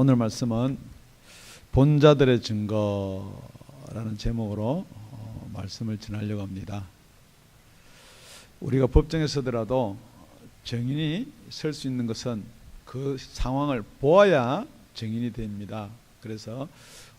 오늘 말씀은 본자들의 증거라는 제목으로 말씀을 전하려고 합니다. 우리가 법정에 서더라도 증인이 설 수 있는 것은 그 상황을 보아야 증인이 됩니다. 그래서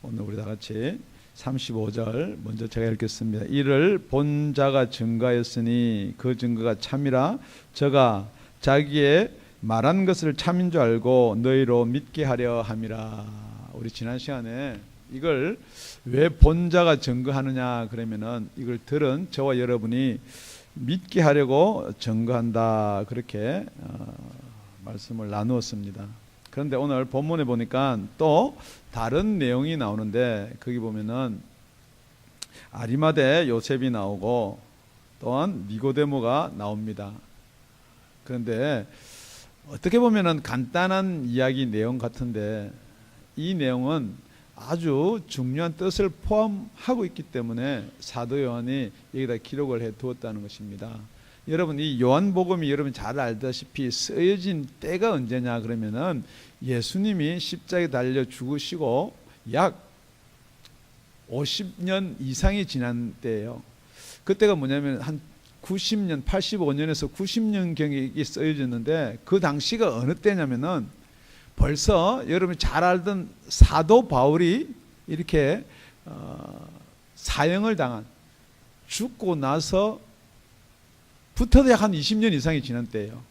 오늘 우리 다 같이 35절 먼저 제가 읽겠습니다. 이를 본자가 증거하였으니 그 증거가 참이라 저가 자기의 말한 것을 참인 줄 알고 너희로 믿게 하려 함이라. 우리 지난 시간에 이걸 왜 본자가 증거하느냐 그러면은 이걸 들은 저와 여러분이 믿게 하려고 증거한다 그렇게 말씀을 나누었습니다. 그런데 오늘 본문에 보니까 또 다른 내용이 나오는데 거기 보면은 아리마대 요셉이 나오고 또한 니고데모가 나옵니다. 그런데 어떻게 보면은 간단한 이야기 내용 같은데 이 내용은 아주 중요한 뜻을 포함하고 있기 때문에 사도 요한이 여기다 기록을 해 두었다는 것입니다. 여러분 이 요한복음이 여러분 잘 알다시피 쓰여진 때가 언제냐 그러면은 예수님이 십자가에 달려 죽으시고 약 50년 이상이 지난 때예요. 그때가 뭐냐면 한 90년, 85년에서 90년경에 쓰여졌는데 그 당시가 어느 때냐면은 벌써 여러분이 잘 알던 사도 바울이 이렇게 사형을 당한 죽고 나서 부터도 약 한 20년 이상이 지난 때예요.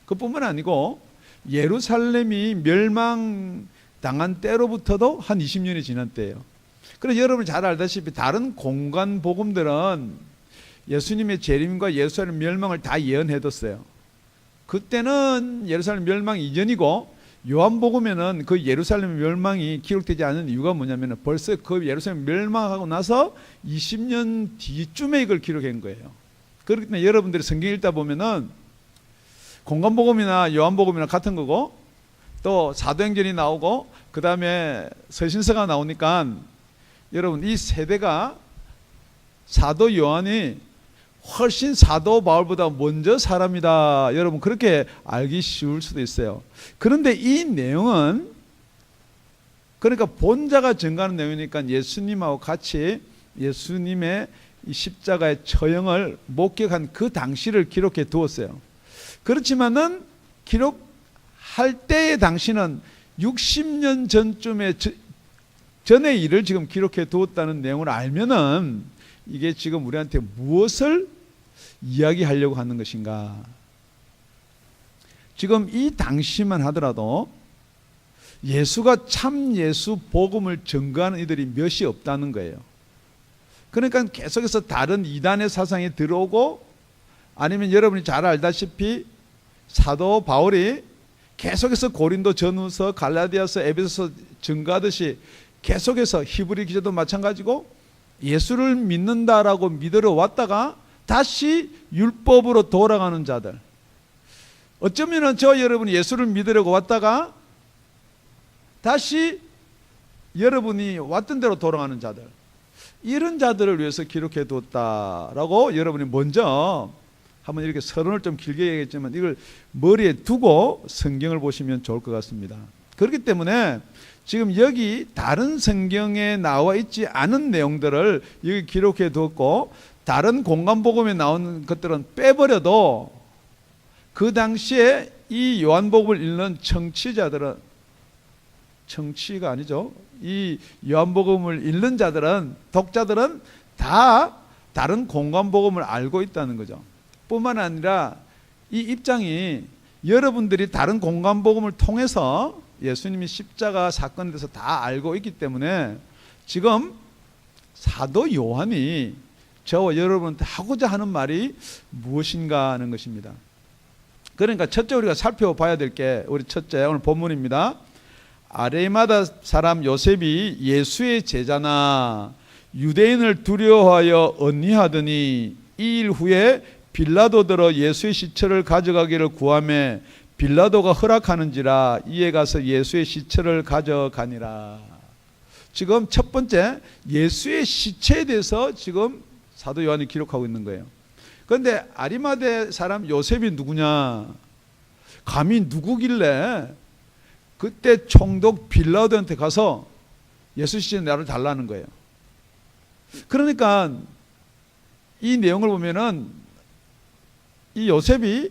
그뿐만 아니고 예루살렘이 멸망당한 때로부터도 한 20년이 지난 때예요. 그래서 여러분이 잘 알다시피 다른 공간 복음들은 예수님의 재림과 예루살렘 멸망을 다 예언해뒀어요. 그때는 예루살렘 멸망 이전이고 요한복음에는 그 예루살렘 멸망이 기록되지 않은 이유가 뭐냐면 벌써 그 예루살렘 멸망하고 나서 20년 뒤쯤에 이걸 기록한 거예요. 그렇기 때문에 여러분들이 성경 읽다 보면은 공간복음이나 요한복음이나 같은 거고 또 사도행전이 나오고 그 다음에 서신서가 나오니까 여러분 이 세대가 사도 요한이 훨씬 사도 바울보다 먼저 사람이다. 여러분 그렇게 알기 쉬울 수도 있어요. 그런데 이 내용은 그러니까 본자가 증거하는 내용이니까 예수님하고 같이 예수님의 이 십자가의 처형을 목격한 그 당시를 기록해 두었어요. 그렇지만은 기록할 때의 당시는 60년 전쯤에 전의 일을 지금 기록해 두었다는 내용을 알면은 이게 지금 우리한테 무엇을 이야기하려고 하는 것인가? 지금 이 당시만 하더라도 예수가 참 예수 복음을 증거하는 이들이 몇이 없다는 거예요. 그러니까 계속해서 다른 이단의 사상이 들어오고 아니면 여러분이 잘 알다시피 사도 바울이 계속해서 고린도 전후서, 갈라디아서, 에베소서 증거하듯이 계속해서 히브리 기자도 마찬가지고 예수를 믿는다라고 믿으러 왔다가 다시 율법으로 돌아가는 자들, 어쩌면 저 여러분이 예수를 믿으려고 왔다가 다시 여러분이 왔던 대로 돌아가는 자들, 이런 자들을 위해서 기록해 두었다라고 여러분이 먼저 한번 이렇게 서론을 좀 길게 얘기했지만 이걸 머리에 두고 성경을 보시면 좋을 것 같습니다. 그렇기 때문에 지금 여기 다른 성경에 나와 있지 않은 내용들을 여기 기록해 두었고 다른 공간복음에 나오는 것들은 빼버려도 그 당시에 이 요한복음을 읽는 청취자들은, 청취가 아니죠, 이 요한복음을 읽는 자들은, 독자들은 다 다른 공간복음을 알고 있다는 거죠. 뿐만 아니라 이 입장이 여러분들이 다른 공간복음을 통해서 예수님이 십자가 사건에 대해서 다 알고 있기 때문에 지금 사도 요한이 저와 여러분한테 하고자 하는 말이 무엇인가 하는 것입니다. 그러니까 첫째 우리가 살펴봐야 될 게 우리 첫째 오늘 본문입니다. 아리마다 사람 요셉이 예수의 제자나 유대인을 두려워하여 언니하더니 이 일 후에 빌라도더러 예수의 시체를 가져가기를 구하매 빌라도가 허락하는지라 이에 가서 예수의 시체를 가져가니라. 지금 첫 번째 예수의 시체에 대해서 지금 사도 요한이 기록하고 있는 거예요. 그런데 아리마대 사람 요셉이 누구냐? 감히 누구길래 그때 총독 빌라도한테 가서 예수 시체 나를 달라는 거예요. 그러니까 이 내용을 보면은 이 요셉이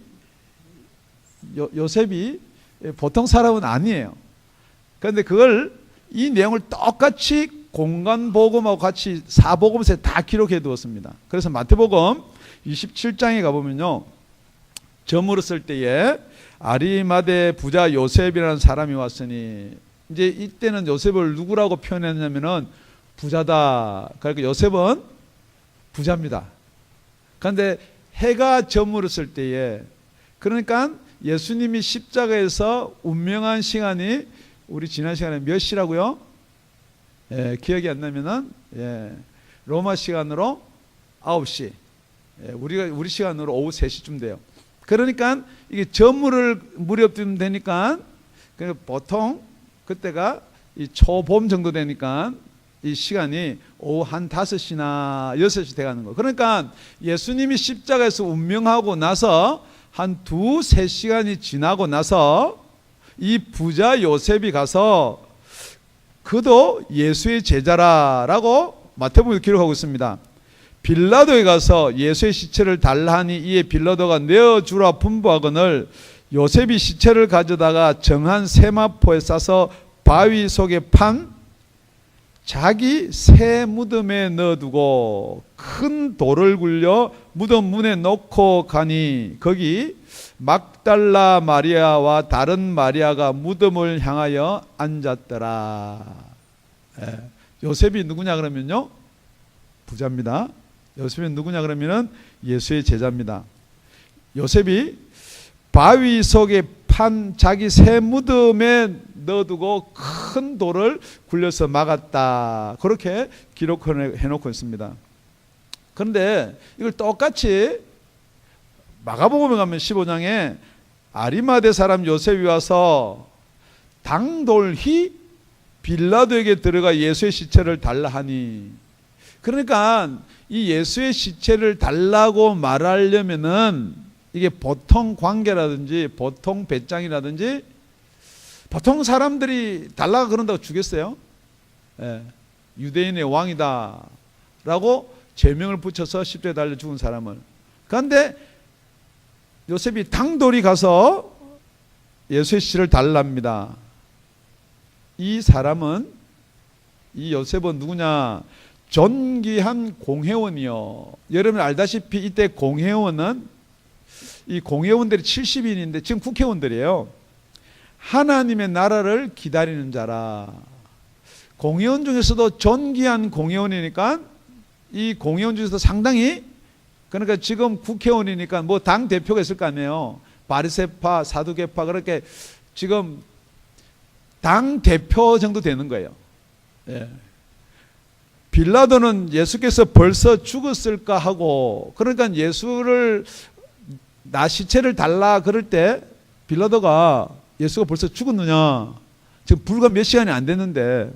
보통 사람은 아니에요. 그런데 그걸 이 내용을 똑같이 공간복음하고 같이 사복음서에 다 기록해 두었습니다. 그래서 마태복음 27장에 가보면요, 저물었을 때에 아리마대 부자 요셉이라는 사람이 왔으니, 이제 이때는 요셉을 누구라고 표현했냐면은 부자다. 그러니까 요셉은 부자입니다. 그런데 해가 저물었을 때에, 그러니까 예수님이 십자가에서 운명한 시간이 우리 지난 시간에 몇 시라고요? 기억이 안 나면은 로마 시간으로 9시, 우리 시간으로 오후 3시쯤 돼요. 그러니까 이게 저물을 무렵쯤 되니까 보통 그때가 이 초봄 정도 되니까 이 시간이 오후 한 5시나 6시 돼가는 거예요. 그러니까 예수님이 십자가에서 운명하고 나서 한 2-3시간이 지나고 나서 이 부자 요셉이 가서 그도 예수의 제자라라고 마태복음에 기록하고 있습니다. 빌라도에 가서 예수의 시체를 달라 하니 이에 빌라도가 내어주라 분부하거늘 요셉이 시체를 가져다가 정한 세마포에 싸서 바위 속에 판 자기 새 무덤에 넣어두고 큰 돌을 굴려 무덤 문에 놓고 가니 거기 막달라 마리아와 다른 마리아가 무덤을 향하여 앉았더라. 요셉이 누구냐 그러면요, 부자입니다. 요셉이 누구냐 그러면은 예수의 제자입니다. 요셉이 바위 속에 판 자기 새 무덤에 넣어두고 큰 돌을 굴려서 막았다. 그렇게 기록해놓고 있습니다. 그런데 이걸 똑같이 마가복음에 가면 15장에 아리마대 사람 요셉이 와서 당돌히 빌라도에게 들어가 예수의 시체를 달라 하니, 그러니까 이 예수의 시체를 달라고 말하려면은 이게 보통 관계라든지 보통 배짱이라든지 보통 사람들이 달라고 그런다고 주겠어요? 유대인의 왕이다 라고 제명을 붙여서 십자가에 달려 죽은 사람을. 그런데 요셉이 당돌이 가서 예수의 시체를 달랍니다. 이 사람은, 이 요셉은 누구냐? 존귀한 공회원이요. 여러분 알다시피 이때 공회원은, 이 공회원들이 70인인데 지금 국회의원들이에요. 하나님의 나라를 기다리는 자라. 공회원 중에서도 존귀한 공회원이니까 이 공회원 중에서 상당히, 그러니까 지금 국회의원이니까 뭐 당 대표가 있을 거 아니에요. 바리새파, 사두개파, 그렇게 지금 당 대표 정도 되는 거예요. 빌라도는 예수께서 벌써 죽었을까 하고, 그러니까 예수를 나 시체를 달라 그럴 때 빌라도가 예수가 벌써 죽었느냐, 지금 불과 몇 시간이 안 됐는데,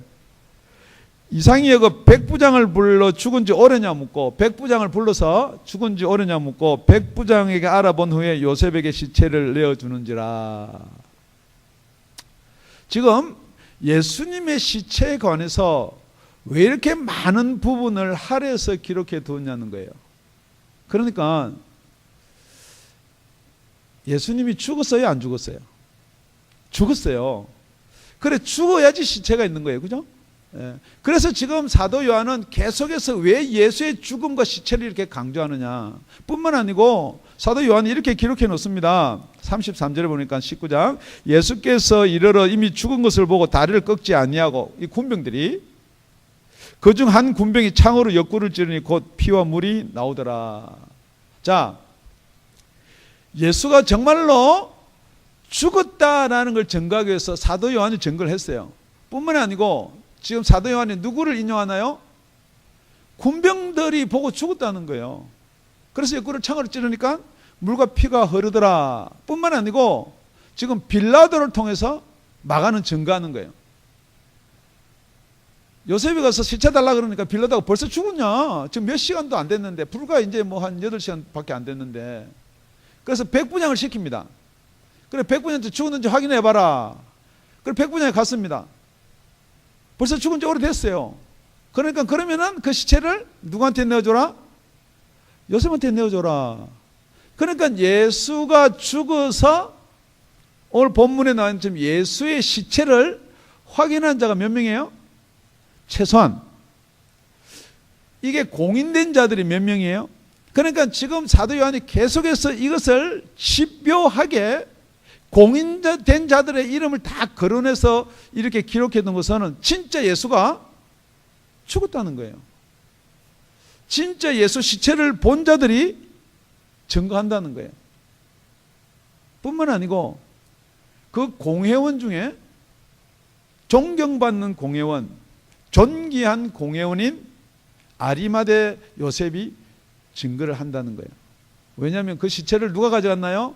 이상히 여거 백부장을 불러 죽은 지 오래냐 묻고, 백부장을 불러서 죽은 지 오래냐 묻고, 백부장에게 알아본 후에 요셉에게 시체를 내어주는지라. 지금 예수님의 시체에 관해서 왜 이렇게 많은 부분을 할애해서 기록해 두었냐는 거예요. 그러니까 예수님이 죽었어요, 안 죽었어요? 죽었어요. 그래, 죽어야지 시체가 있는 거예요, 그죠? 그래서 지금 사도 요한은 계속해서 왜 예수의 죽음과 시체를 이렇게 강조하느냐 뿐만 아니고, 사도 요한이 이렇게 기록해 놓습니다. 33절에 보니까 19장, 예수께서 이르러 이미 죽은 것을 보고 다리를 꺾지 아니하고, 이 군병들이 그중 한 군병이 창으로 옆구리를 찌르니 곧 피와 물이 나오더라. 자, 예수가 정말로 죽었다라는 걸 증거하기 위해서 사도 요한이 증거를 했어요. 뿐만 아니고 지금 사도 요한이 누구를 인용하나요? 군병들이 보고 죽었다는 거예요. 그래서 옆구리를 창으로 찌르니까 물과 피가 흐르더라. 뿐만 아니고 지금 빌라도를 통해서 마가는 증거하는 거예요. 요셉이 가서 시체 달라 그러니까 빌라도가 벌써 죽었냐? 지금 몇 시간도 안 됐는데, 불과 이제 뭐 한 8시간밖에 안 됐는데. 그래서 백부장을 시킵니다. 그래, 백부장한테 죽었는지 확인해 봐라. 그리고 백부장에 갔습니다. 벌써 죽은 지 오래됐어요. 그러니까 그러면은 그 시체를 누구한테 내어줘라? 요셉한테 내어줘라. 그러니까 예수가 죽어서 오늘 본문에 나온 지금 예수의 시체를 확인한 자가 몇 명이에요? 최소한. 이게 공인된 자들이 몇 명이에요? 그러니까 지금 사도 요한이 계속해서 이것을 집요하게 공인된 자들의 이름을 다 거론해서 이렇게 기록해 둔 것은 진짜 예수가 죽었다는 거예요. 진짜 예수 시체를 본 자들이 증거한다는 거예요. 뿐만 아니고 그 공회원 중에 존경받는 공회원, 존귀한 공회원인 아리마대 요셉이 증거를 한다는 거예요. 왜냐하면 그 시체를 누가 가져갔나요?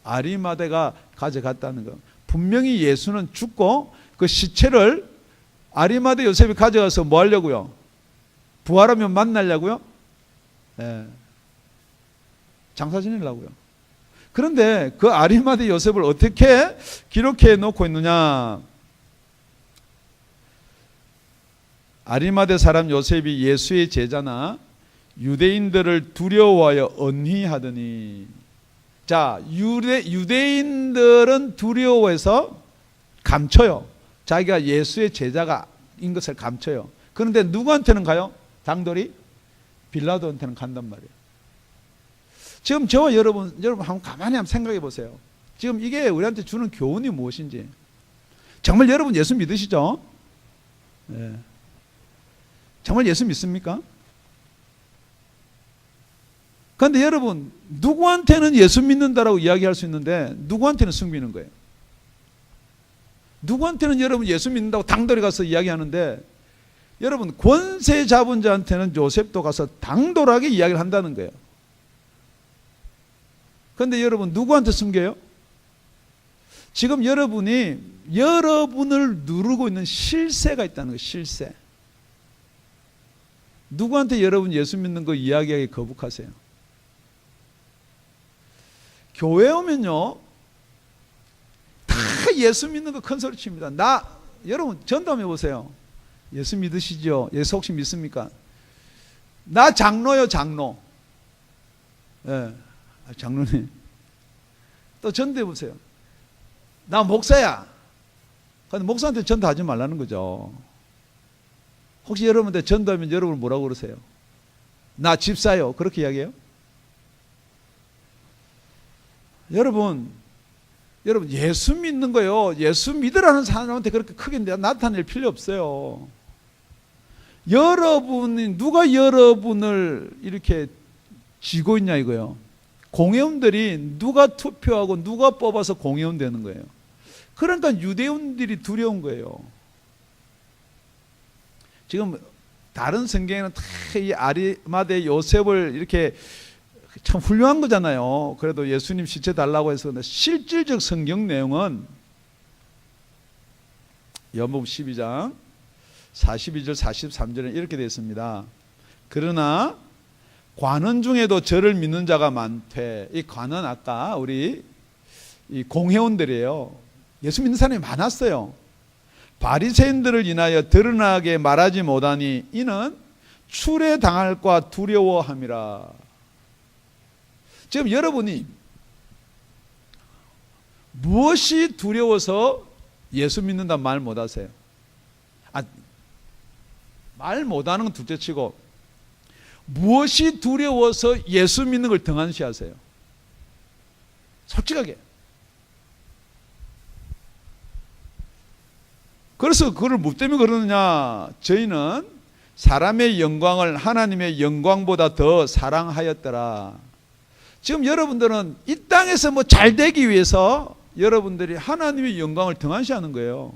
아리마대가 가져갔다는 거예요. 분명히 예수는 죽고 그 시체를 아리마대 요셉이 가져가서 뭐 하려고요? 부활하면 만나려고요? 네. 장사 지내려고요. 그런데 그 아리마대 요셉을 어떻게 기록해 놓고 있느냐? 아리마대 사람 요셉이 예수의 제자나 유대인들을 두려워하여 언희하더니, 자, 유대인들은 두려워해서 감춰요. 자기가 예수의 제자가인 것을 감춰요. 그런데 누구한테는 가요? 당돌이 빌라도한테는 간단 말이에요. 지금 저와 여러분 한번 가만히 한번 생각해 보세요. 지금 이게 우리한테 주는 교훈이 무엇인지. 정말 여러분 예수 믿으시죠? 네. 정말 예수 믿습니까? 그런데 여러분, 누구한테는 예수 믿는다라고 이야기할 수 있는데 누구한테는 숨기는 거예요? 누구한테는 여러분 예수 믿는다고 당돌이 가서 이야기하는데, 여러분 권세 잡은 자한테는 요셉도 가서 당돌하게 이야기를 한다는 거예요. 그런데 여러분 누구한테 숨겨요? 지금 여러분이 여러분을 누르고 있는 실세가 있다는 거예요. 실세. 누구한테 여러분 예수 믿는 거 이야기하기 거북하세요? 교회 오면요 다 예수 믿는 거 큰 소리 칩니다. 여러분 전담해 보세요. 예수 믿으시죠? 예수 혹시 믿습니까? 나 장로요, 장로. 예, 장로님. 또 전도해 보세요. 나 목사야. 근데 목사한테 전도하지 말라는 거죠. 혹시 여러분한테 전도하면 여러분 뭐라고 그러세요? 나 집사요. 그렇게 이야기해요? 여러분 예수 믿는 거요. 예수 믿으라는 사람한테 그렇게 크게 나타낼 필요 없어요. 여러분이 누가 여러분을 이렇게 쥐고 있냐 이거요. 공회원들이 누가 투표하고 누가 뽑아서 공회원 되는 거예요. 그러니까 유대인들이 두려운 거예요. 지금 다른 성경에는 다 이 아리마대 요셉을 이렇게 참 훌륭한 거잖아요. 그래도 예수님 시체 달라고 해서 실질적 성경 내용은 요한복음 12장 42절 43절에 이렇게 되어 있습니다. 그러나 관원 중에도 저를 믿는 자가 많되, 이 관원 아까 우리 이 공회원들이에요. 예수 믿는 사람이 많았어요. 바리새인들을 인하여 드러나게 말하지 못하니 이는 추례당할까 두려워함이라. 지금 여러분이 무엇이 두려워서 예수 믿는다 말 못하세요? 말 못하는 건 둘째치고 무엇이 두려워서 예수 믿는 걸 등한시하세요? 솔직하게. 그래서 그걸 뭐 때문에 그러느냐? 저희는 사람의 영광을 하나님의 영광보다 더 사랑하였더라. 지금 여러분들은 이 땅에서 뭐 잘 되기 위해서 여러분들이 하나님의 영광을 등한시하는 거예요.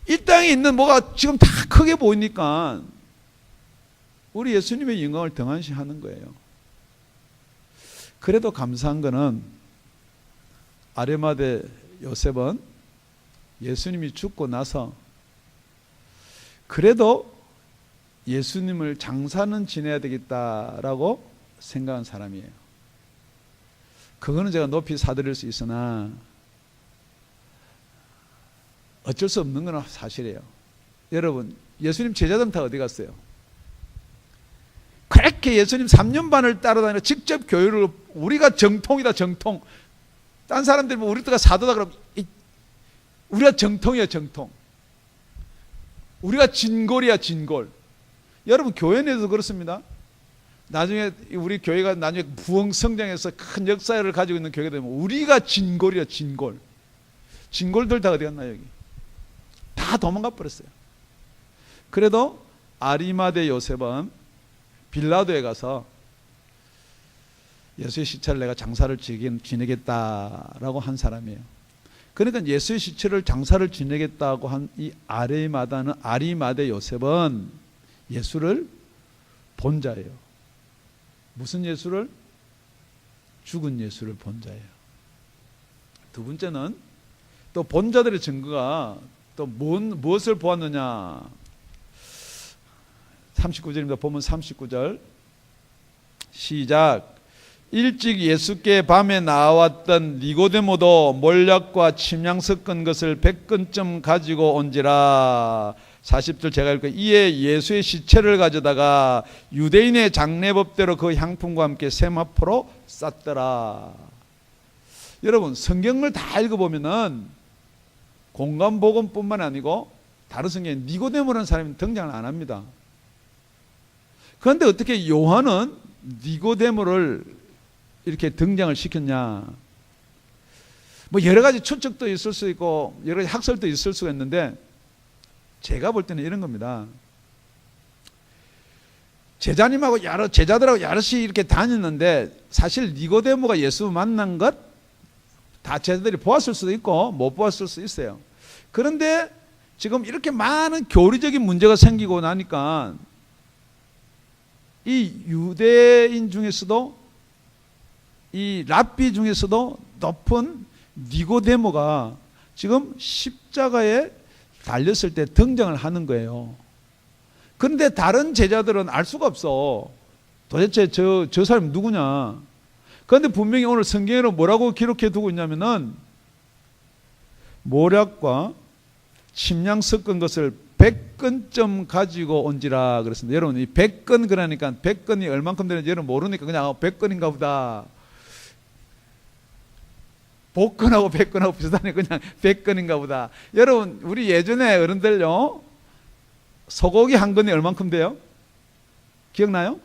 이 땅에 있는 뭐가 지금 다 크게 보이니까 우리 예수님의 영광을 등한시하는 거예요. 그래도 감사한 거는 아리마대 요셉은 예수님이 죽고 나서 그래도 예수님을 장사는 지내야 되겠다라고 생각한 사람이에요. 그거는 제가 높이 사드릴 수 있으나 어쩔 수 없는 건 사실이에요. 여러분, 예수님 제자들은 다 어디 갔어요? 그렇게 예수님 3년 반을 따라다니며 직접 교회를, 우리가 정통이다, 정통. 딴 사람들이 뭐 우리가 사도다 그러면 우리가 정통이야, 정통. 우리가 진골이야, 진골. 여러분, 교회 내에서 그렇습니다. 나중에 우리 교회가 나중에 부흥 성장해서 큰 역사를 가지고 있는 교회가 되면 우리가 진골이야, 진골. 진골들 다 어디 갔나? 여기 다 도망가 버렸어요. 그래도 아리마대 요셉은 빌라도에 가서 예수의 시체를 내가 장사를 지내겠다라고 한 사람이에요. 그러니까 예수의 시체를 장사를 지내겠다고 한 이 아리마대 요셉은 예수를 본 자예요. 무슨 예수를? 죽은 예수를 본 자예요. 두 번째는 또 본 자들의 증거가 또 무엇을 보았느냐? 39절입니다. 보면 39절 시작. 일찍 예수께 밤에 나왔던 니고데모도 몰약과 침향 섞은 것을 100근쯤 가지고 온지라. 40절 제가 읽을게요. 이에 예수의 시체를 가져다가 유대인의 장례법대로 그 향품과 함께 세마포로 쌌더라. 여러분, 성경을 다 읽어보면은 공간복음뿐만 아니고 다른 성경에 니고데모라는 사람이 등장을 안 합니다. 그런데 어떻게 요한은 니고데모를 이렇게 등장을 시켰냐? 뭐 여러 가지 추측도 있을 수 있고 여러 가지 학설도 있을 수가 있는데 제가 볼 때는 이런 겁니다. 제자님하고 제자들하고 여럿이 이렇게 다녔는데 사실 니고데모가 예수 만난 것 다 제자들이 보았을 수도 있고 못 보았을 수도 있어요. 그런데 지금 이렇게 많은 교리적인 문제가 생기고 나니까 이 유대인 중에서도 이 랍비 중에서도 높은 니고데모가 지금 십자가에 달렸을 때 등장을 하는 거예요. 그런데 다른 제자들은 알 수가 없어. 도대체 저 사람이 누구냐? 그런데 분명히 오늘 성경으로 뭐라고 기록해 두고 있냐면은 모략과 침향 섞은 것을 100근쯤 가지고 온지라 그랬습니다. 여러분, 이 100근 그러니까 100근이 얼만큼 되는지 여러분 모르니까 그냥 100근인가 보다. 복근하고 100근하고 비슷하네. 그냥 100근인가 보다. 여러분, 우리 예전에 어른들요, 소고기 한 근이 얼만큼 돼요? 기억나요?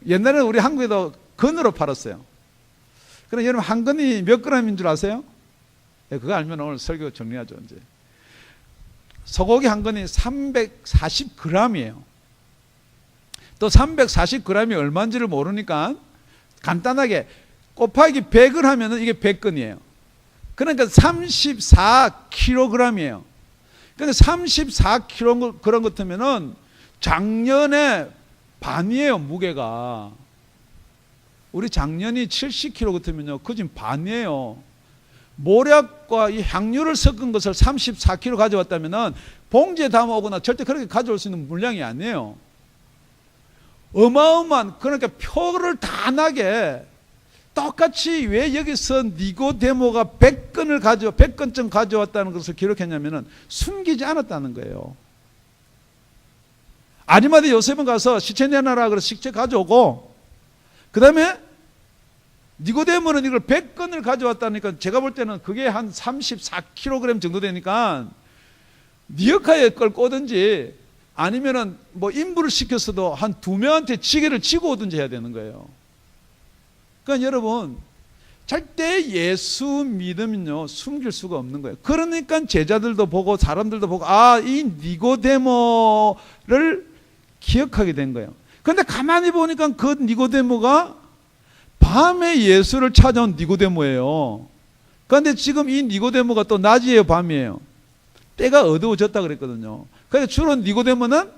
옛날에는 우리 한국에도 근으로 팔았어요. 그럼 여러분, 한 근이 몇 g인 줄 아세요? 그거 알면 오늘 설교 정리하죠. 이제 소고기 한 근이 340g이에요. 또 340g이 얼마인지를 모르니까 간단하게 곱하기 100을 하면 이게 100근이에요. 그러니까 34kg이에요. 근데 34kg 같으면은 작년에 반이에요, 무게가. 우리 작년이 70kg 같으면요, 그 지금 반이에요. 모략과 이 향유를 섞은 것을 34kg 가져왔다면은 봉지에 담아오거나 절대 그렇게 가져올 수 있는 물량이 아니에요. 어마어마한, 그러니까 표를 다 나게 똑같이 왜 여기서 니고데모가 100근쯤 가져왔다는 것을 기록했냐면은 숨기지 않았다는 거예요. 아리마대 요셉은 가서 시체 내놔라 그래서 시체 가져오고, 그 다음에 니고데모는 이걸 100근을 가져왔다니까 제가 볼 때는 그게 한 34kg 정도 되니까 니역하에 끌고 오든지 아니면은 뭐 인부를 시켰어도 한 2명한테 지게를 지고 오든지 해야 되는 거예요. 그러니까 여러분, 절대 예수 믿으면요 숨길 수가 없는 거예요. 그러니까 제자들도 보고 사람들도 보고 이 니고데모를 기억하게 된 거예요. 그런데 가만히 보니까 그 니고데모가 밤에 예수를 찾아온 니고데모예요. 그런데 지금 이 니고데모가 또 낮이에요, 밤이에요? 때가 어두워졌다 그랬거든요. 그래서 주로 니고데모는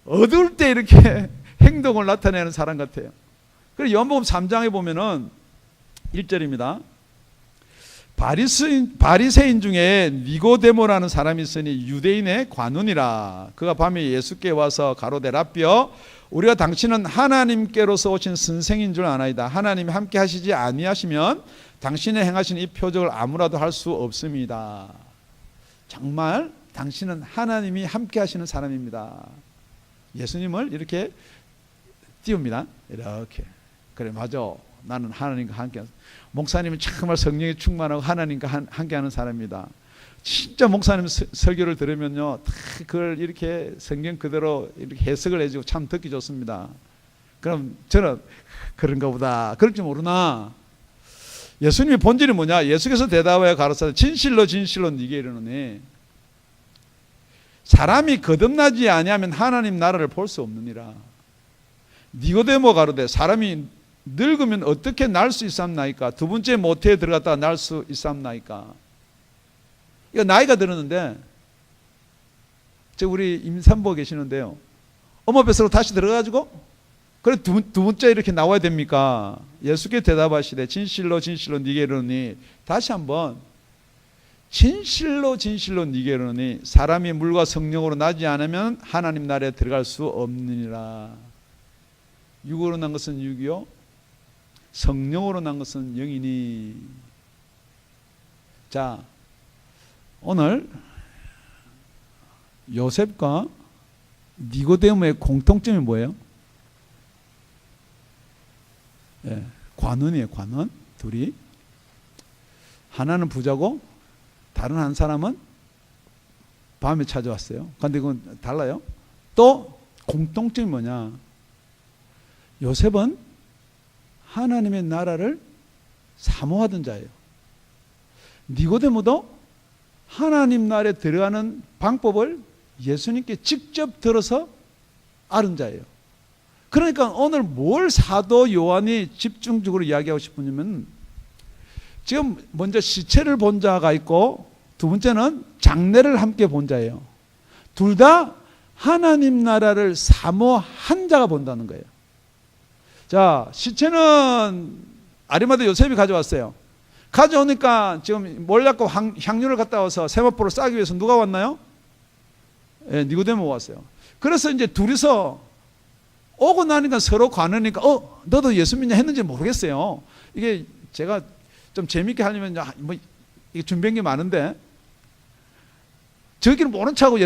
어두울 때 이렇게 행동을 나타내는 사람 같아요. 그래서 요한복음 3장에 보면은 1절입니다. 바리새인 중에 니고데모라는 사람이 있으니 유대인의 관원이라. 그가 밤에 예수께 와서 가로되 라삐여 우리가 당신은 하나님께로서 오신 선생인 줄 아나이다. 하나님이 함께 하시지 아니하시면 당신의 행하신 이 표적을 아무라도 할 수 없습니다. 정말 당신은 하나님이 함께 하시는 사람입니다. 예수님을 이렇게 띄웁니다. 이렇게. 그래 맞아. 나는 하나님과 함께 하는 목사님은 정말 성령에 충만하고 하나님과 함께하는 사람입니다. 진짜 목사님 설교를 들으면요, 다 그걸 이렇게 성경 그대로 이렇게 해석을 해주고 참 듣기 좋습니다. 그럼 저는 그런가 보다. 그럴 줄 모르나? 예수님의 본질이 뭐냐? 예수께서 대답하여 가로사대 진실로 진실로 네게 이르노니 사람이 거듭나지 아니하면 하나님 나라를 볼 수 없느니라. 니고데모 가로되 사람이 늙으면 어떻게 날 수 있삼나이까? 두 번째 모태에 들어갔다가 날 수 있삼나이까? 이거 나이가 들었는데, 저 우리 임산부 계시는데요, 엄마 뱃속으로 다시 들어가가지고 그래 두 번째 이렇게 나와야 됩니까? 예수께 대답하시되 진실로 진실로 네게 이르노니, 다시 한번 진실로 진실로 네게 이르노니 사람이 물과 성령으로 나지 않으면 하나님 나라에 들어갈 수 없느니라. 육으로 난 것은 육이요 성령으로 난 것은 영이니. 자, 오늘 요셉과 니고데모의 공통점이 뭐예요? 예, 관원이에요. 관원 둘이. 하나는 부자고 다른 한 사람은 밤에 찾아왔어요. 그런데 이건 달라요. 또 공통점이 뭐냐? 요셉은 하나님의 나라를 사모하던 자예요. 니고데모도 하나님 나라에 들어가는 방법을 예수님께 직접 들어서 아는 자예요. 그러니까 오늘 뭘 사도 요한이 집중적으로 이야기하고 싶으냐면, 지금 먼저 시체를 본 자가 있고 두 번째는 장례를 함께 본 자예요. 둘 다 하나님 나라를 사모한 자가 본다는 거예요. 자, 시체는 아리마대 요셉이 가져왔어요. 가져오니까 지금 몰랐고 향유를 갖다 와서 세마포로 싸기 위해서 누가 왔나요? 예, 니고데모 왔어요. 그래서 이제 둘이서 오고 나니까 서로 관으니까 너도 예수 믿냐 했는지 모르겠어요. 이게 제가 좀 재밌게 하려면 뭐 이게 준비한 게 많은데, 저기는 모른 척하고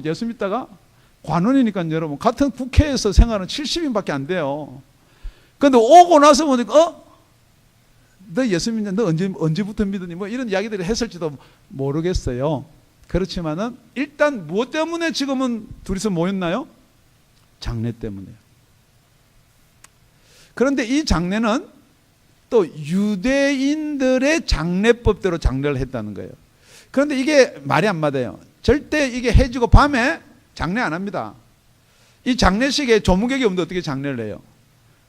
예수 믿다가 관원이니까 여러분 같은 국회에서 생활은 70인밖에 안 돼요. 그런데 오고 나서 보니까 너 예수 믿냐? 너 언제부터 믿으니? 뭐 이런 이야기들을 했을지도 모르겠어요. 그렇지만은 일단 무엇 때문에 지금은 둘이서 모였나요? 장례 때문에요. 그런데 이 장례는 또 유대인들의 장례법대로 장례를 했다는 거예요. 그런데 이게 말이 안 맞아요. 절대 이게 해지고 밤에 장례 안 합니다. 이 장례식에 조문객이 없는데 어떻게 장례를 해요?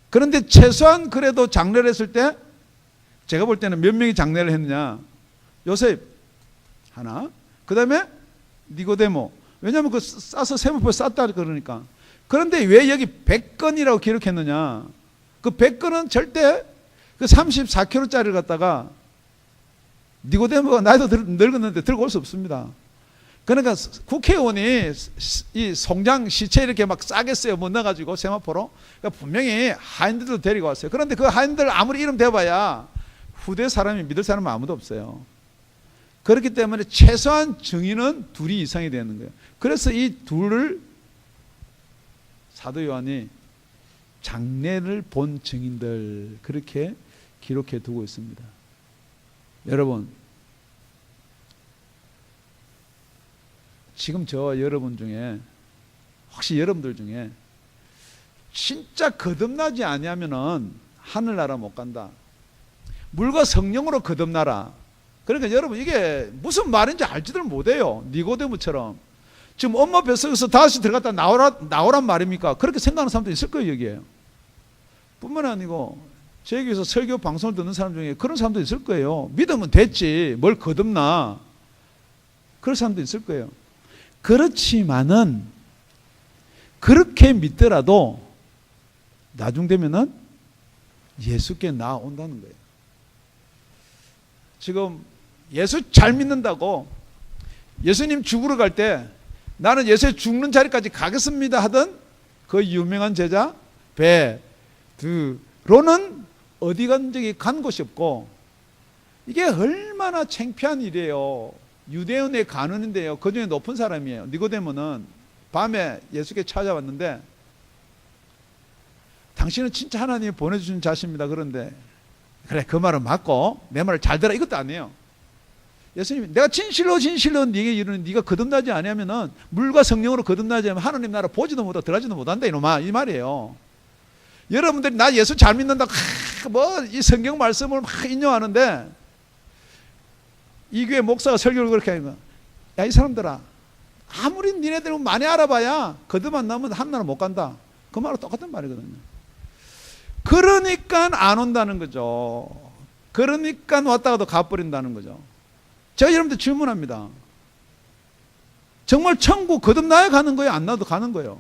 그런데 최소한 그래도 장례를 했을 때 제가 볼 때는 몇 명이 장례를 했느냐? 요셉 하나, 그 다음에 니고데모. 왜냐하면 그 싸서 세마포에 쌌다 그러니까. 그런데 왜 여기 100건이라고 기록했느냐? 그 100건은 절대 그 34kg짜리를 갖다가 니고데모가 나이도 늙었는데 들고 올 수 없습니다. 그러니까 국회의원이 이 송장 시체 이렇게 막 싸겠어요. 못 넣어가지고 세마포로. 그러니까 분명히 하인들도 데리고 왔어요. 그런데 그 하인들 아무리 이름 대봐야 후대 사람이 믿을 사람은 아무도 없어요. 그렇기 때문에 최소한 증인은 둘이 이상이 되는 거예요. 그래서 이 둘을 사도 요한이 장례를 본 증인들 그렇게 기록해 두고 있습니다. 여러분, 지금 저와 여러분 중에 혹시 여러분들 중에 진짜 거듭나지 아니하면은 하늘나라 못 간다. 물과 성령으로 거듭나라. 그러니까 여러분 이게 무슨 말인지 알지들 못해요. 니고데모처럼 지금 엄마 뱃속에서 다시 들어갔다 나오란 말입니까? 그렇게 생각하는 사람도 있을 거예요. 여기에 뿐만 아니고 제 교회에서 설교 방송을 듣는 사람 중에 그런 사람도 있을 거예요. 믿으면 됐지 뭘 거듭나. 그런 사람도 있을 거예요. 그렇지만은 그렇게 믿더라도 나중 되면은 예수께 나온다는 거예요. 지금 예수 잘 믿는다고 예수님 죽으러 갈 때 나는 예수의 죽는 자리까지 가겠습니다 하던 그 유명한 제자 베드로는 어디 간 적이 간 곳이 없고, 이게 얼마나 창피한 일이에요. 유대인의 간원인데요, 그 중에 높은 사람이에요. 니고데모는 밤에 예수께 찾아왔는데, 당신은 진짜 하나님이 보내주신 자십니다. 그런데 그래, 그 말은 맞고 내 말을 잘 들어, 이것도 아니에요. 예수님이 내가 진실로 네게 이르는 네가 거듭나지 아니하면은, 물과 성령으로 거듭나지 않으면 하나님 나라 보지도 못하고 들어가지도 못한다, 이놈아, 이 말이에요. 여러분들이 나 예수 잘 믿는다 뭐 이 성경 말씀을 막 인용하는데, 이 교회 목사가 설교를 그렇게 하는 거야. 야, 이 사람들아, 아무리 니네들 많이 알아봐야 거듭 안 나면 하나님 못 간다. 그 말은 똑같은 말이거든요. 그러니까 안 온다는 거죠. 그러니까 왔다가도 가버린다는 거죠. 제가 여러분들 질문합니다. 정말 천국 거듭나야 가는 거예요? 안 나도 가는 거예요?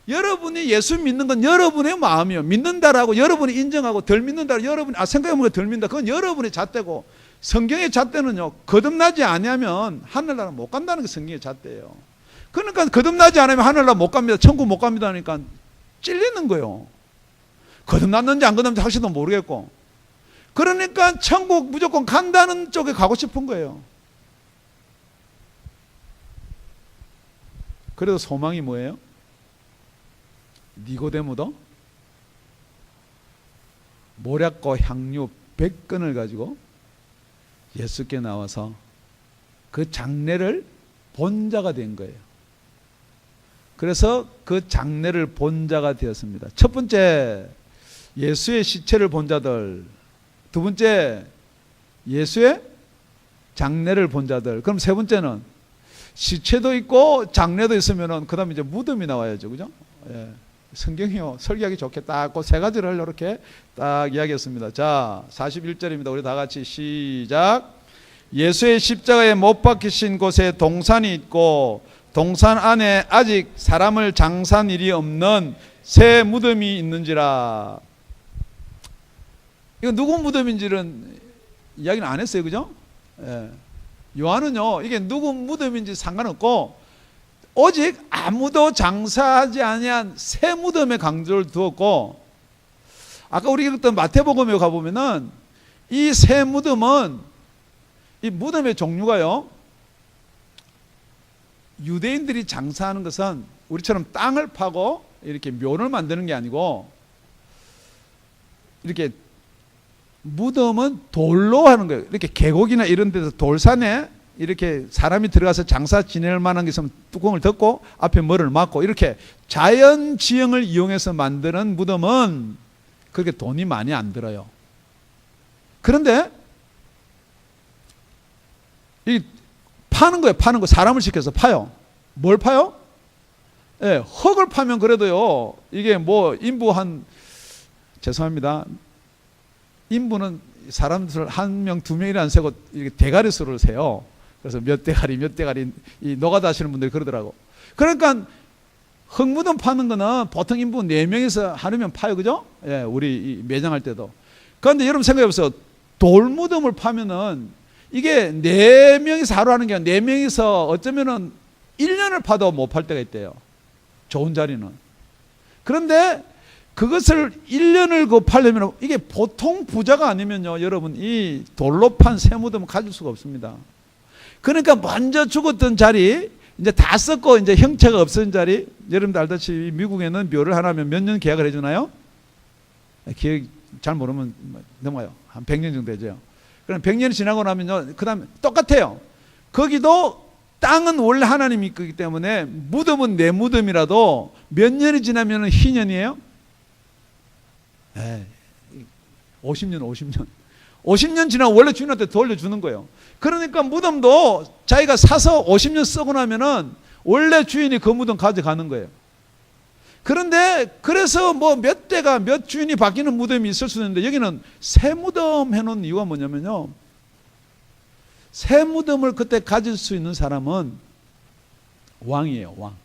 여러분이 예수 믿는 건 여러분의 마음이에요. 믿는다라고 여러분이 인정하고 덜 믿는다라고 여러분이 생각해보면 덜 믿는다, 그건 여러분의 잣대고, 성경의 잣대는요, 거듭나지 아니하면 하늘나라 못 간다는 게 성경의 잣대예요. 그러니까 거듭나지 않으면 하늘나라 못 갑니다, 천국 못 갑니다 하니까 찔리는 거예요. 거듭났는지 안 거듭났는지 확실도 모르겠고, 그러니까 천국 무조건 간다는 쪽에 가고 싶은 거예요. 그래도 소망이 뭐예요? 니고데모도 모략과 향유 100건을 가지고 예수께 나와서 그 장례를 본 자가 된 거예요. 그래서 그 장례를 본 자가 되었습니다. 첫 번째, 예수의 시체를 본 자들. 두 번째, 예수의 장례를 본 자들. 그럼 세 번째는 시체도 있고 장례도 있으면은 그 다음에 이제 무덤이 나와야죠. 그죠? 예. 성경이요, 설교하기 좋게 딱 그 세 가지를 이렇게 딱 이야기했습니다. 자, 41절입니다. 우리 다 같이 시작. 예수의 십자가에 못 박히신 곳에 동산이 있고, 동산 안에 아직 사람을 장사한 일이 없는 새 무덤이 있는지라. 이거 누구 무덤인지는 이야기는 안 했어요. 그죠? 예. 요한은요, 이게 누구 무덤인지 상관없고 오직 아무도 장사하지 아니한 새 무덤에 강조를 두었고, 아까 우리 읽었던 마태복음에 가보면은 이 새 무덤은, 이 무덤의 종류가요, 유대인들이 장사하는 것은 우리처럼 땅을 파고 이렇게 묘를 만드는 게 아니고, 이렇게 무덤은 돌로 하는 거예요. 이렇게 계곡이나 이런 데서 돌산에 이렇게 사람이 들어가서 장사 지낼 만한 게 있으면 뚜껑을 덮고 앞에 뭐를 막고, 이렇게 자연 지형을 이용해서 만드는 무덤은 그렇게 돈이 많이 안 들어요. 그런데 이 파는 거예요. 파는 거. 사람을 시켜서 파요. 뭘 파요? 예, 흙을 파면 그래도요, 이게 뭐 인부 죄송합니다, 인부는 사람들 한 명, 두 명이라 안 세고 이렇게 대가리 수를 세요. 그래서 몇 대가리 이 노가다 하시는 분들이 그러더라고. 그러니까 흙무덤 파는 거는 보통 인부 4명에서 하루면 파요. 그죠? 예, 우리 매장할 때도. 그런데 여러분 생각해 보세요. 돌무덤을 파면은 이게 4명이서 하루 하는 게 아니라 4명이서 어쩌면은 1년을 파도 못 팔 때가 있대요. 좋은 자리는. 그런데 그것을 1년을 그 팔려면, 이게 보통 부자가 아니면요, 여러분, 이 돌로 판 새 무덤을 가질 수가 없습니다. 그러니까 먼저 죽었던 자리, 이제 다 썼고 이제 형체가 없어진 자리, 여러분들 알다시피 미국에는 묘를 하나면 몇 년 계약을 해주나요? 기억 잘 모르면 넘어가요. 한 100년 정도 되죠. 그럼 100년이 지나고 나면요, 그 다음에 똑같아요. 거기도 땅은 원래 하나님이 있기 때문에 무덤은 내 무덤이라도 몇 년이 지나면 희년이에요? 50년. 50년 지나면 원래 주인한테 돌려주는 거예요. 그러니까 무덤도 자기가 사서 50년 쓰고 나면은 원래 주인이 그 무덤 가져가는 거예요. 그런데 그래서 뭐 몇 대가 몇 주인이 바뀌는 무덤이 있을 수 있는데, 여기는 새 무덤 해놓은 이유가 뭐냐면요, 새 무덤을 그때 가질 수 있는 사람은 왕이에요. 왕.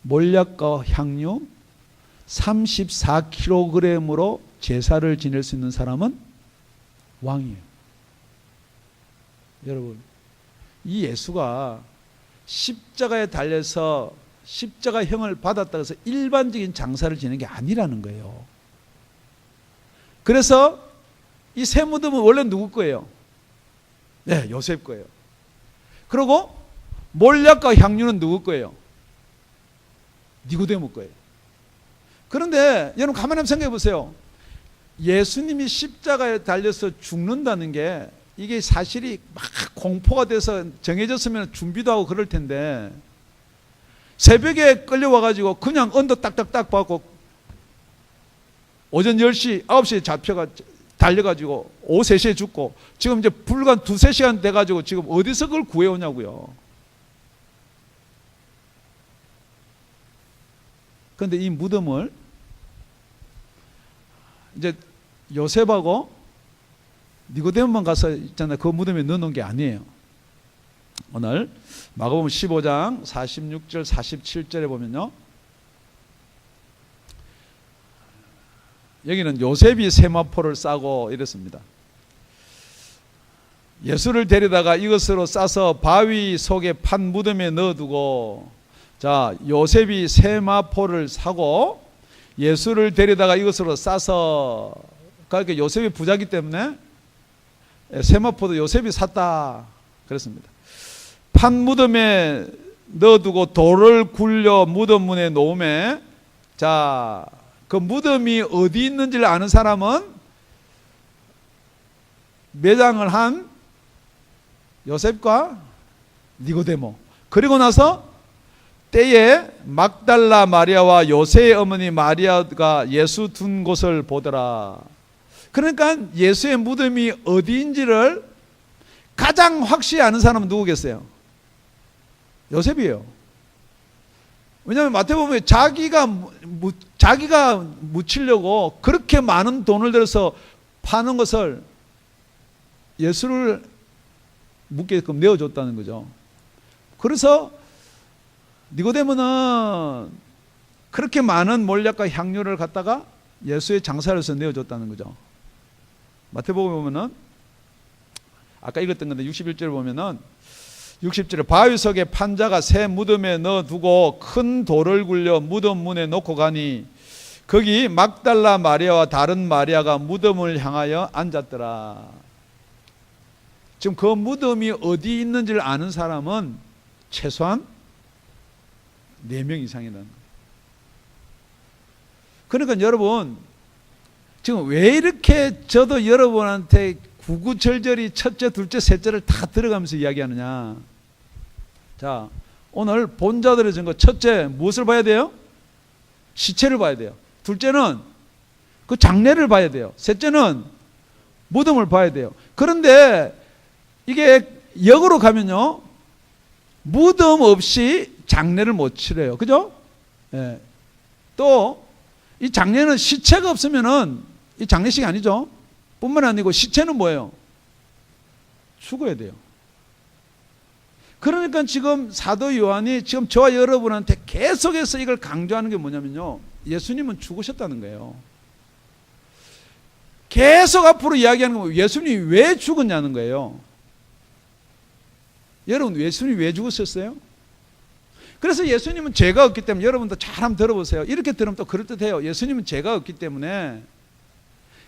몰약과 향유, 34kg으로 제사를 지낼 수 있는 사람은 왕이에요. 여러분, 이 예수가 십자가에 달려서 십자가형을 받았다고 해서 일반적인 장사를 지내는 게 아니라는 거예요. 그래서 이 새 무덤은 원래 누구 거예요? 네, 요셉 거예요. 그리고 몰약과 향유는 누구 거예요? 니고데모 거예요. 그런데 여러분 가만히 한번 생각해 보세요. 예수님이 십자가에 달려서 죽는다는 게 이게 사실이 막 공포가 돼서 정해졌으면 준비도 하고 그럴 텐데 새벽에 끌려와가지고 그냥 언더 딱딱딱 받고 오전 10시, 9시에 잡혀가 달려가지고 오후 3시에 죽고 지금 이제 불과 2-3시간 돼가지고 지금 어디서 그걸 구해오냐고요. 그런데 이 무덤을 이제 요셉하고 니고데모만 가서 있잖아요. 그 무덤에 넣어놓은 게 아니에요. 오늘 마가복음 15장 46절 47절에 보면요, 여기는 요셉이 세마포를 싸고 이랬습니다. 예수를 데려다가 이것으로 싸서 바위 속에 판 무덤에 넣어두고, 자, 요셉이 세마포를 사고 예수를 데려다가 이것으로 싸서, 그러니까 요셉이 부자기 때문에 세마포도 요셉이 샀다 그랬습니다. 판 무덤에 넣어두고 돌을 굴려 무덤 문에 놓음에, 자, 그 무덤이 어디 있는지를 아는 사람은 매장을 한 요셉과 니고데모, 그리고 나서 때에 막달라 마리아와 요새의 어머니 마리아가 예수 둔 곳을 보더라. 그러니까 예수의 무덤이 어디인지를 가장 확실히 아는 사람은 누구겠어요? 요셉이에요. 왜냐하면 마태복음에 자기가 묻히려고 그렇게 많은 돈을 들여서 파는 것을 예수를 묻게끔 내어줬다는 거죠. 그래서 니고데모는 그렇게 많은 몰약과 향유를 갖다가 예수의 장사를 해서 내어줬다는 거죠. 마태복음에 보면은 아까 읽었던 건데 61절을 보면은 60절에 바위 속에 판자가 새 무덤에 넣어두고 큰 돌을 굴려 무덤 문에 놓고 가니 거기 막달라 마리아와 다른 마리아가 무덤을 향하여 앉았더라. 지금 그 무덤이 어디 있는지를 아는 사람은 최소한 4명 이상이라는 거예요. 그러니까 여러분, 지금 왜 이렇게 저도 여러분한테 구구절절히 첫째, 둘째, 셋째를 다 들어가면서 이야기하느냐. 자, 오늘 본자들의 증거, 첫째 무엇을 봐야 돼요? 시체를 봐야 돼요. 둘째는 그 장례를 봐야 돼요. 셋째는 무덤을 봐야 돼요. 그런데 이게 역으로 가면요, 무덤 없이 장례를 못 치러요. 그죠? 예. 또 이 장례는 시체가 없으면은 이 장례식이 아니죠. 뿐만 아니고 시체는 뭐예요? 죽어야 돼요. 그러니까 지금 사도 요한이 지금 저와 여러분한테 계속해서 이걸 강조하는 게 뭐냐면요, 예수님은 죽으셨다는 거예요. 계속 앞으로 이야기하는 건 예수님이 왜 죽었냐는 거예요. 여러분, 예수님이 왜 죽으셨어요? 그래서 예수님은 죄가 없기 때문에, 여러분도 잘 한번 들어보세요. 이렇게 들으면 또 그럴듯해요. 예수님은 죄가 없기 때문에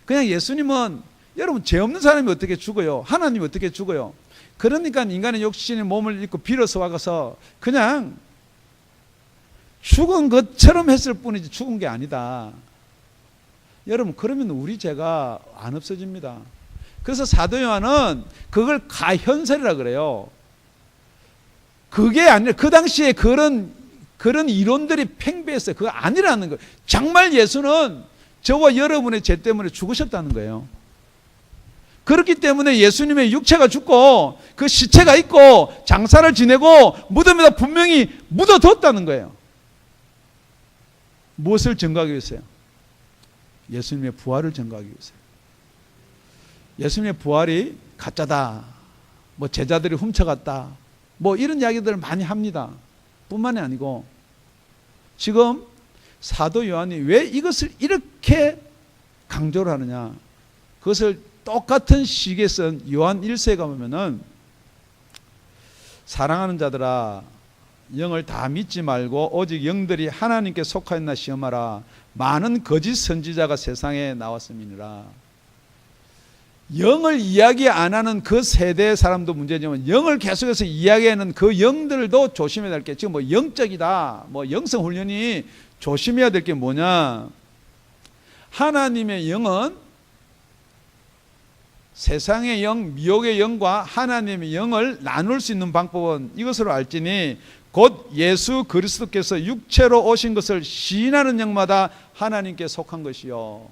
그냥 예수님은, 여러분, 죄 없는 사람이 어떻게 죽어요? 하나님이 어떻게 죽어요? 그러니까 인간의 욕심의 몸을 입고 빌어서 와서 그냥 죽은 것처럼 했을 뿐이지 죽은 게 아니다. 여러분, 그러면 우리 죄가 안 없어집니다. 그래서 사도 요한은 그걸 가현설이라 그래요. 그게 아니라 그 당시에 그런 이론들이 팽배했어요. 그거 아니라는 거예요. 정말 예수는 저와 여러분의 죄 때문에 죽으셨다는 거예요. 그렇기 때문에 예수님의 육체가 죽고 그 시체가 있고 장사를 지내고 무덤에다 분명히 묻어뒀다는 거예요. 무엇을 증거하기 위해서요? 예수님의 부활을 증거하기 위해서요. 예수님의 부활이 가짜다, 뭐 제자들이 훔쳐갔다, 뭐 이런 이야기들을 많이 합니다. 뿐만이 아니고 지금 사도 요한이 왜 이것을 이렇게 강조를 하느냐? 그것을 똑같은 시기에 쓴 요한 1세에 가보면은 사랑하는 자들아 영을 다 믿지 말고 오직 영들이 하나님께 속하였나 시험하라. 많은 거짓 선지자가 세상에 나왔음이니라. 영을 이야기 안 하는 그 세대의 사람도 문제지만 영을 계속해서 이야기하는 그 영들도 조심해야 될 게, 지금 뭐 영적이다, 뭐 영성 훈련이 조심해야 될 게 뭐냐? 하나님의 영은 세상의 영, 미혹의 영과 하나님의 영을 나눌 수 있는 방법은 이것으로 알지니 곧 예수 그리스도께서 육체로 오신 것을 시인하는 영마다 하나님께 속한 것이요.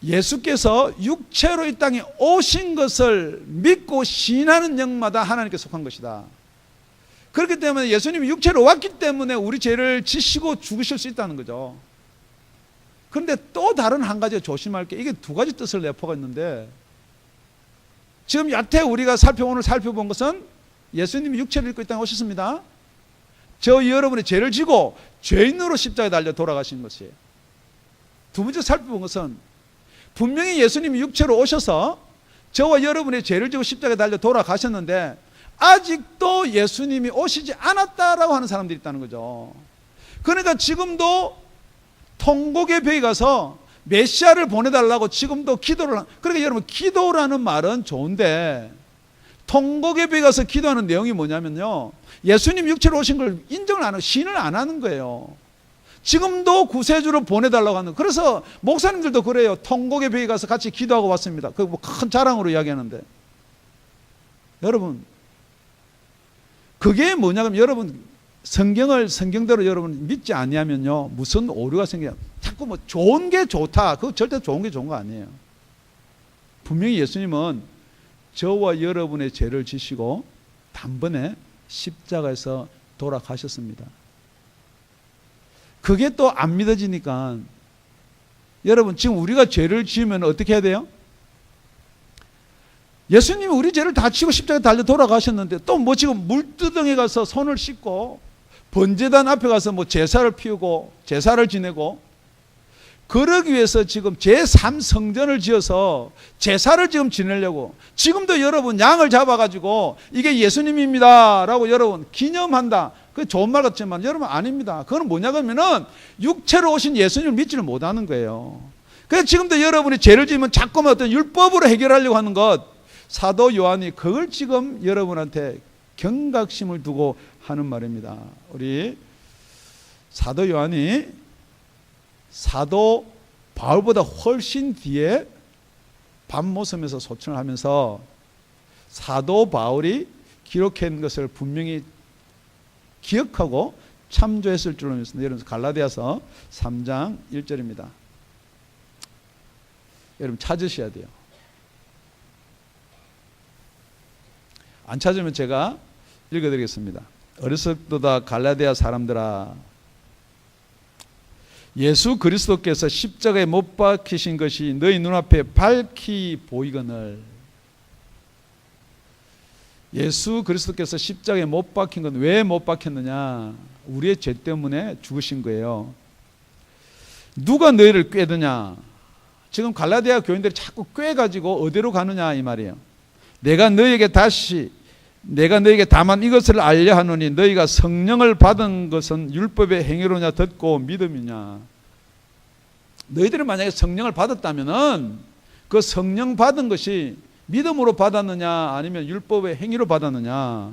예수께서 육체로 이 땅에 오신 것을 믿고 시인하는 영마다 하나님께 속한 것이다. 그렇기 때문에 예수님이 육체로 왔기 때문에 우리 죄를 지시고 죽으실 수 있다는 거죠. 그런데 또 다른 한 가지 조심할 게, 이게 두 가지 뜻을 내포가 있는데, 지금 여태 우리가 오늘 살펴본 것은 예수님이 육체를 입고 이 땅에 오셨습니다. 저 여러분의 죄를 지고 죄인으로 십자가에 달려 돌아가신 것이에요. 두 번째 살펴본 것은 분명히 예수님이 육체로 오셔서 저와 여러분의 죄를 지고 십자가에 달려 돌아가셨는데 아직도 예수님이 오시지 않았다라고 하는 사람들이 있다는 거죠. 그러니까 지금도 통곡의 벽에 가서 메시아를 보내달라고 지금도 기도를 그러니까 여러분, 기도라는 말은 좋은데 통곡의 벽에 가서 기도하는 내용이 뭐냐면요, 예수님 육체로 오신 걸 인정을 안 하고 시인을 안 하는 거예요. 지금도 구세주를 보내달라고 하는. 그래서 목사님들도 그래요. 통곡의 벽에 가서 같이 기도하고 왔습니다. 그 뭐 큰 자랑으로 이야기하는데, 여러분 그게 뭐냐면, 여러분 성경을 성경대로 여러분 믿지 아니하면요 무슨 오류가 생겨요. 자꾸 뭐 좋은 게 좋다, 그거 절대 좋은 게 좋은 거 아니에요. 분명히 예수님은 저와 여러분의 죄를 지시고 단번에 십자가에서 돌아가셨습니다. 그게 또 안 믿어지니까, 여러분 지금 우리가 죄를 지으면 어떻게 해야 돼요? 예수님이 우리 죄를 다 지고 십자가에 달려 돌아가셨는데 또 뭐 지금 물두덩이에 가서 손을 씻고 번제단 앞에 가서 뭐 제사를 피우고 제사를 지내고, 그러기 위해서 지금 제3성전을 지어서 제사를 지금 지내려고, 지금도 여러분 양을 잡아가지고 이게 예수님입니다 라고 여러분 기념한다. 그 좋은 말 같지만 여러분 아닙니다. 그건 뭐냐면은 육체로 오신 예수님을 믿지를 못하는 거예요. 그래서 지금도 여러분이 죄를 지으면 자꾸만 어떤 율법으로 해결하려고 하는 것, 사도 요한이 그걸 지금 여러분한테 경각심을 두고 하는 말입니다. 우리 사도 요한이 사도 바울보다 훨씬 뒤에 밤모섬에서 소천을 하면서 사도 바울이 기록한 것을 분명히 기억하고 참조했을 줄로 믿습니다. 여러분 갈라디아서 3장 1절입니다. 여러분 찾으셔야 돼요. 안 찾으면 제가 읽어드리겠습니다. 어리석도다 갈라디아 사람들아, 예수 그리스도께서 십자가에 못 박히신 것이 너희 눈앞에 밝히 보이거늘. 예수 그리스도께서 십자가에 못 박힌 건 왜 못 박혔느냐? 우리의 죄 때문에 죽으신 거예요. 누가 너희를 꾀드냐? 지금 갈라디아 교인들이 자꾸 꾀가지고 어디로 가느냐 이 말이에요. 내가 너희에게 다만 이것을 알려 하노니 너희가 성령을 받은 것은 율법의 행위로냐 듣고 믿음이냐. 너희들이 만약에 성령을 받았다면은 그 성령 받은 것이 믿음으로 받았느냐 아니면 율법의 행위로 받았느냐.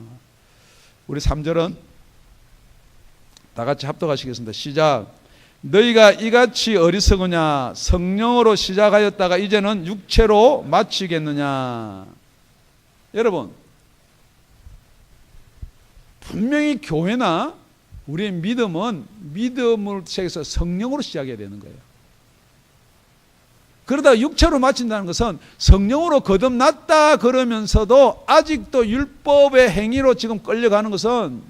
우리 3절은 다 같이 합독하시겠습니다. 시작. 너희가 이같이 어리석으냐? 성령으로 시작하였다가 이제는 육체로 마치겠느냐? 여러분 분명히 교회나 우리의 믿음은 믿음을 시작해서 성령으로 시작해야 되는 거예요. 그러다 육체로 마친다는 것은 성령으로 거듭났다 그러면서도 아직도 율법의 행위로 지금 끌려가는 것은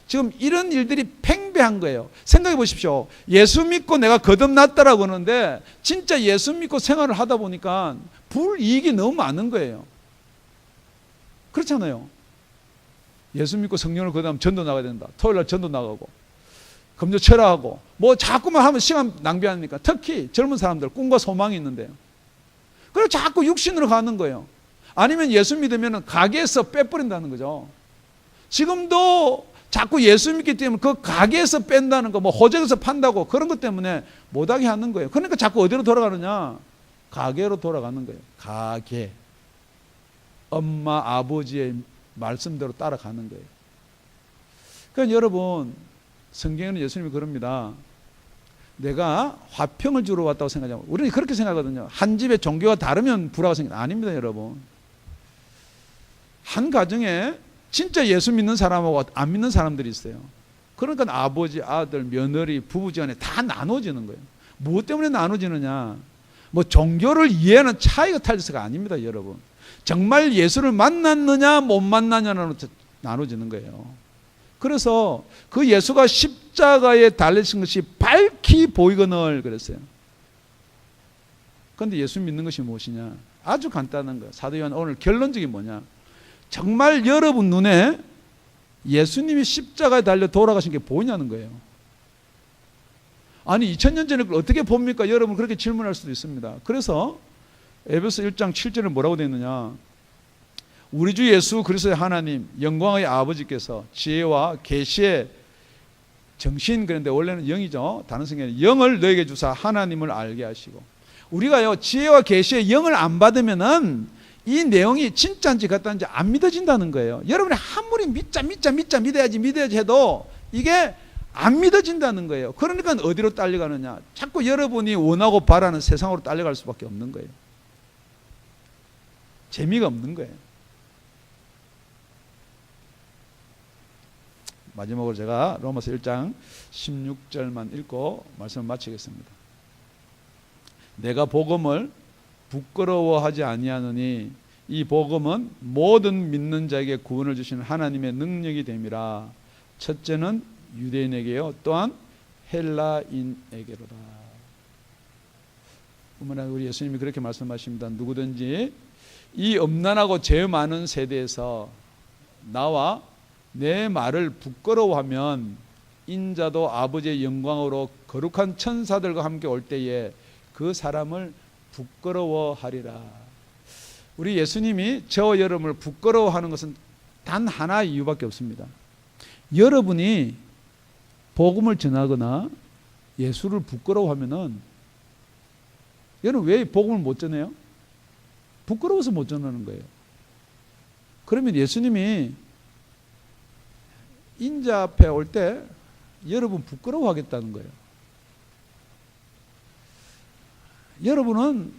지금 이런 일들이 팽배한 거예요. 생각해 보십시오. 예수 믿고 내가 거듭났다라고 하는데 진짜 예수 믿고 생활을 하다 보니까 불이익이 너무 많은 거예요. 그렇잖아요. 예수 믿고 성령을 거듭하면 전도 나가야 된다. 토요일 날 전도 나가고, 검도 철학하고 뭐 자꾸만 하면 시간 낭비하니까 특히 젊은 사람들 꿈과 소망이 있는데요. 그래서 자꾸 육신으로 가는 거예요. 아니면 예수 믿으면 가게에서 빼버린다는 거죠. 지금도 자꾸 예수 믿기 때문에 그 가게에서 뺀다는 거, 뭐 호적에서 판다고 그런 것 때문에 못하게 하는 거예요. 그러니까 자꾸 어디로 돌아가느냐? 가게로 돌아가는 거예요. 가게. 엄마, 아버지의 말씀대로 따라가는 거예요. 그러니까 여러분, 성경에는 예수님이 그럽니다. 내가 화평을 주러 왔다고 생각하면, 우리는 그렇게 생각하거든요. 한 집의 종교가 다르면 불화가 생긴다. 아닙니다, 여러분. 한 가정에 진짜 예수 믿는 사람하고 안 믿는 사람들이 있어요. 그러니까 아버지, 아들, 며느리, 부부지간에 다 나눠지는 거예요. 무엇 때문에 나눠지느냐? 뭐 종교를 이해하는 차이가 탈려서가 아닙니다, 여러분. 정말 예수를 만났느냐 못 만났느냐로 나눠지는 거예요. 그래서 그 예수가 십자가에 달리신 것이 밝히 보이거늘 그랬어요. 그런데 예수 믿는 것이 무엇이냐? 아주 간단한 거예요. 사도 요한 오늘 결론적이 뭐냐? 정말 여러분 눈에 예수님이 십자가에 달려 돌아가신 게 보이냐는 거예요. 아니 2000년 전에 그걸 어떻게 봅니까? 여러분 그렇게 질문할 수도 있습니다. 그래서 에베소 1장 7절에 뭐라고 되어 있느냐? 우리 주 예수 그리스도의 하나님 영광의 아버지께서 지혜와 계시의 정신, 그런데 원래는 영이죠. 다른 성경에는 영을 너에게 주사 하나님을 알게 하시고, 우리가요 지혜와 계시의 영을 안 받으면은 이 내용이 진짜인지 가짜인지 안 믿어진다는 거예요. 여러분이 아무리 믿어야지 해도 이게 안 믿어진다는 거예요. 그러니까 어디로 딸려가느냐? 자꾸 여러분이 원하고 바라는 세상으로 딸려갈 수밖에 없는 거예요. 재미가 없는 거예요. 마지막으로 제가 로마서 1장 16절만 읽고 말씀을 마치겠습니다. 내가 복음을 부끄러워하지 아니하노니 이 복음은 모든 믿는 자에게 구원을 주시는 하나님의 능력이 됨이라. 첫째는 유대인에게요 또한 헬라인에게로다. 어머나 우리 예수님이 그렇게 말씀하십니다. 누구든지 이 엄난하고 죄 많은 세대에서 나와 내 말을 부끄러워하면 인자도 아버지의 영광으로 거룩한 천사들과 함께 올 때에 그 사람을 부끄러워하리라. 우리 예수님이 저와 여러분을 부끄러워하는 것은 단 하나의 이유밖에 없습니다. 여러분이 복음을 전하거나 예수를 부끄러워하면은 여러분 왜 복음을 못 전해요? 부끄러워서 못 전하는 거예요. 그러면 예수님이 인자 앞에 올 때 여러분 부끄러워하겠다는 거예요. 여러분은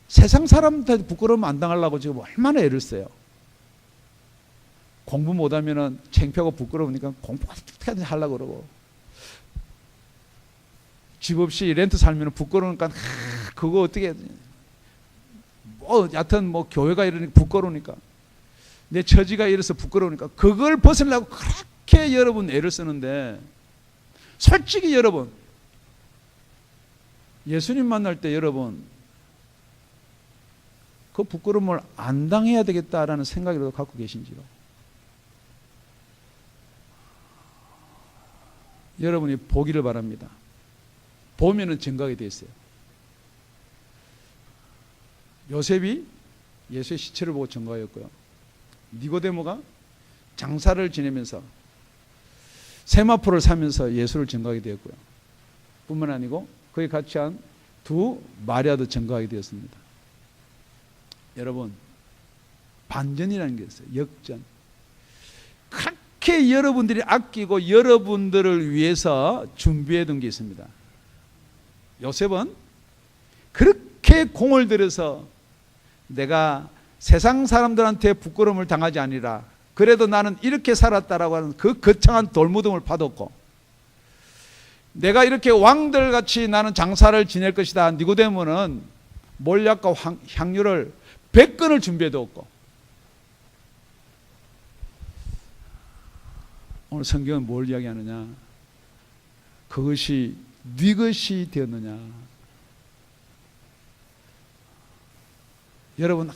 세상 사람한테 부끄러움 안 당하려고 지금 얼마나 애를 써요. 공부 못하면 창피하고 부끄러우니까 공부 어떻게 하려고 그러고, 집 없이 렌트 살면 부끄러우니까 그거 어떻게 여하튼 뭐 교회가 이러니까 부끄러우니까, 내 처지가 이래서 부끄러우니까 그걸 벗으려고 그렇게 여러분 애를 쓰는데, 솔직히 여러분 예수님 만날 때 여러분 그 부끄러움을 안 당해야 되겠다라는 생각이라도 갖고 계신지요? 여러분이 보기를 바랍니다. 보면은 증거가 되어 있어요. 요셉이 예수의 시체를 보고 증거하였고요. 니고데모가 장사를 지내면서 세마포를 사면서 예수를 증거하게 되었고요. 뿐만 아니고 거기 같이 한 두 마리아도 증거하게 되었습니다. 여러분, 반전이라는 게 있어요. 역전. 그렇게 여러분들이 아끼고 여러분들을 위해서 준비해 둔 게 있습니다. 요셉은 그렇게 공을 들여서 내가 세상 사람들한테 부끄러움을 당하지 아니라 그래도 나는 이렇게 살았다라고 하는 그 거창한 돌무덤을 파뒀고, 내가 이렇게 왕들같이 나는 장사를 지낼 것이다. 니고데모는 몰약과 향유를 100건을 준비해 두었고, 오늘 성경은 뭘 이야기하느냐? 그것이 네 것이 되었느냐? 여러분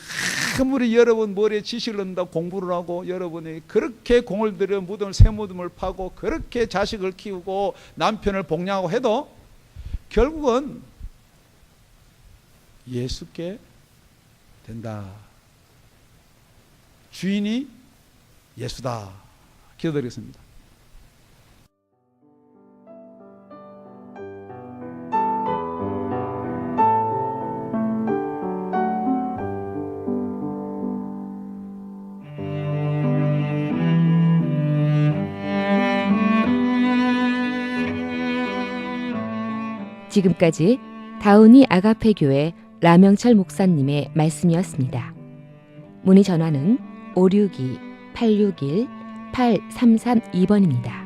아무리 여러분 머리에 지식을 넣는다고 공부를 하고 여러분이 그렇게 공을 들여 무덤을 새 무덤을 파고 그렇게 자식을 키우고 남편을 복양하고 해도 결국은 예수께 된다. 주인이 예수다. 기도드리겠습니다. 지금까지 다운이 아가페 교회 라명철 목사님의 말씀이었습니다. 문의 전화는 562-861-8332번입니다.